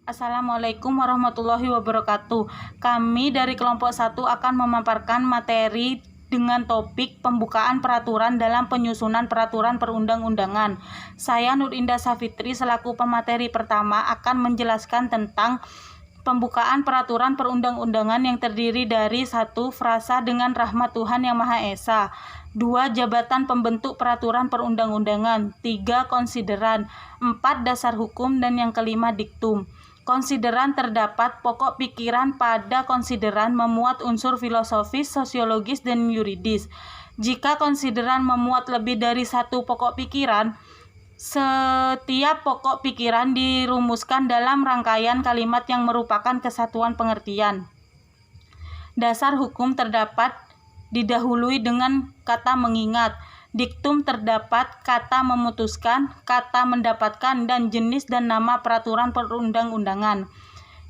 Assalamualaikum warahmatullahi wabarakatuh. Kami dari kelompok 1 akan memaparkan materi dengan topik pembukaan peraturan dalam penyusunan peraturan perundang-undangan. Saya Nur Indah Safitri selaku pemateri pertama akan menjelaskan tentang pembukaan peraturan perundang-undangan yang terdiri dari 1. Frasa dengan rahmat Tuhan Yang Maha Esa, 2. Jabatan pembentuk peraturan perundang-undangan, 3. Konsideran, 4. Dasar hukum, dan yang kelima diktum. Konsideran terdapat pokok pikiran pada konsideran memuat unsur filosofis, sosiologis, dan yuridis. Jika konsideran memuat lebih dari satu pokok pikiran, setiap pokok pikiran dirumuskan dalam rangkaian kalimat yang merupakan kesatuan pengertian. Dasar hukum terdapat didahului dengan kata mengingat. Diktum terdapat kata memutuskan, kata mendapatkan, dan jenis dan nama peraturan perundang-undangan.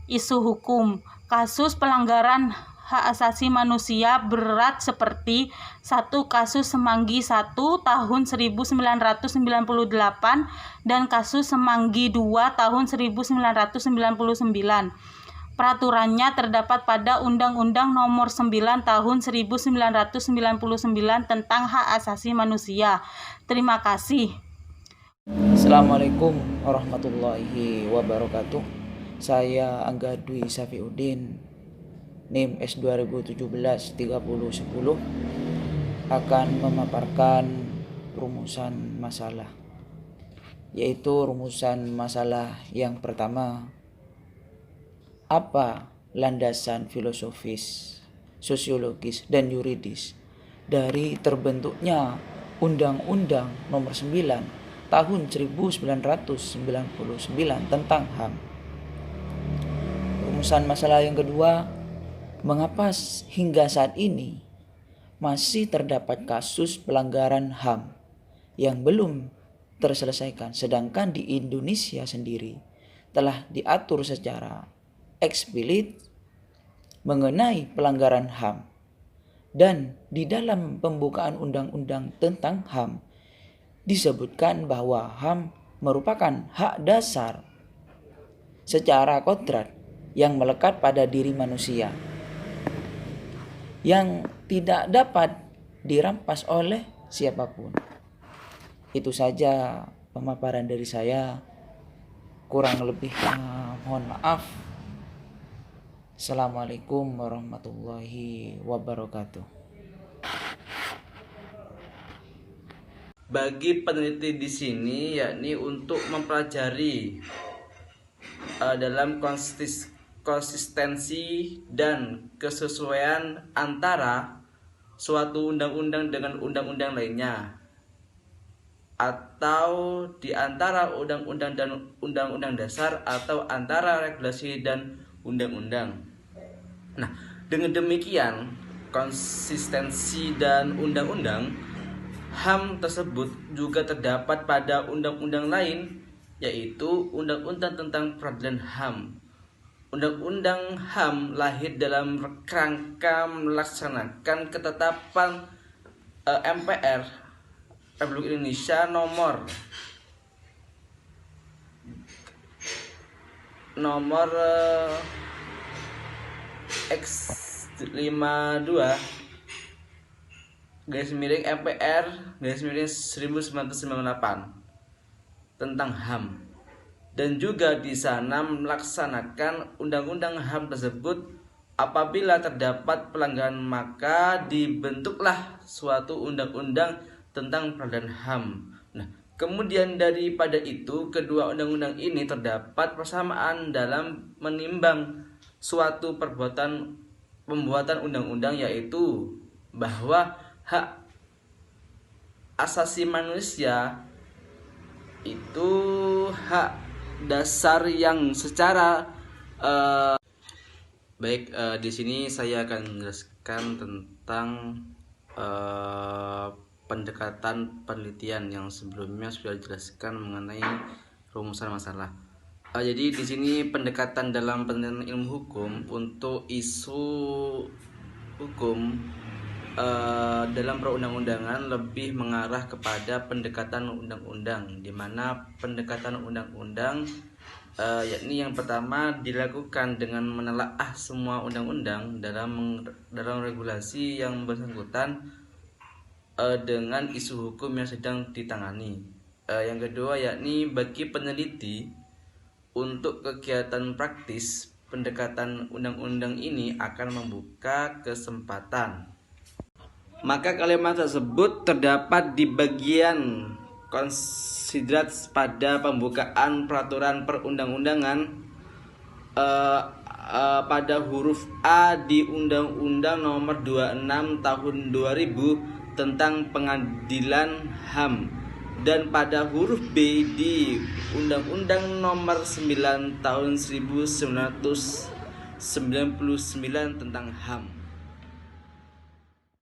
Isu hukum, kasus pelanggaran hak asasi manusia berat seperti 1. Kasus Semanggi 1 tahun 1998 dan kasus Semanggi 2 tahun 1999. Peraturannya terdapat pada Undang-Undang Nomor 9 Tahun 1999 tentang Hak Asasi Manusia. Terima kasih. Assalamualaikum warahmatullahi wabarakatuh. Saya Angga Dwi Safiuddin, NIM S 2017-3010, akan memaparkan rumusan masalah, yaitu rumusan masalah yang pertama. Apa landasan filosofis, sosiologis, dan yuridis dari terbentuknya Undang-Undang Nomor 9 Tahun 1999 tentang HAM? Rumusan masalah yang kedua, mengapa hingga saat ini masih terdapat kasus pelanggaran HAM yang belum terselesaikan, sedangkan di Indonesia sendiri telah diatur secara eksplisit mengenai pelanggaran HAM, dan di dalam pembukaan undang-undang tentang HAM disebutkan bahwa HAM merupakan hak dasar secara kodrat yang melekat pada diri manusia yang tidak dapat dirampas oleh siapapun. Itu saja pemaparan dari saya, kurang lebihnya mohon maaf. Assalamualaikum warahmatullahi wabarakatuh. Bagi peneliti di sini, yakni untuk mempelajari dalam konsistensi dan kesesuaian antara suatu undang-undang dengan undang-undang lainnya, atau di antara undang-undang dan undang-undang dasar, atau antara regulasi dan undang-undang. Nah, dengan demikian konsistensi dan undang-undang HAM tersebut juga terdapat pada undang-undang lain, yaitu Undang-Undang tentang Peradilan HAM. Undang-Undang HAM lahir dalam kerangka melaksanakan ketetapan MPR Republik Indonesia nomor X52 MPR 1998 tentang HAM, dan juga di sana melaksanakan undang-undang HAM tersebut. Apabila terdapat pelanggaran, maka dibentuklah suatu undang-undang tentang peradilan HAM. Nah, kemudian daripada itu, kedua undang-undang ini terdapat persamaan dalam menimbang suatu pembuatan undang-undang, yaitu bahwa hak asasi manusia itu hak dasar yang secara di sini saya akan menjelaskan tentang pendekatan penelitian yang sebelumnya sudah dijelaskan mengenai rumusan masalah. Jadi di sini pendekatan dalam penelitian ilmu hukum untuk isu hukum dalam perundang-undangan lebih mengarah kepada pendekatan undang-undang, di mana pendekatan undang-undang yakni yang pertama dilakukan dengan menelaah semua undang-undang dalam regulasi yang bersangkutan dengan isu hukum yang sedang ditangani. Yang kedua yakni bagi peneliti untuk kegiatan praktis pendekatan undang-undang ini akan membuka kesempatan. Maka kalimat tersebut terdapat di bagian konsiderat pada pembukaan peraturan perundang-undangan pada huruf A di Undang-Undang Nomor 26 Tahun 2000 tentang Pengadilan HAM dan pada huruf B di Undang-Undang Nomor 9 Tahun 1999 tentang HAM.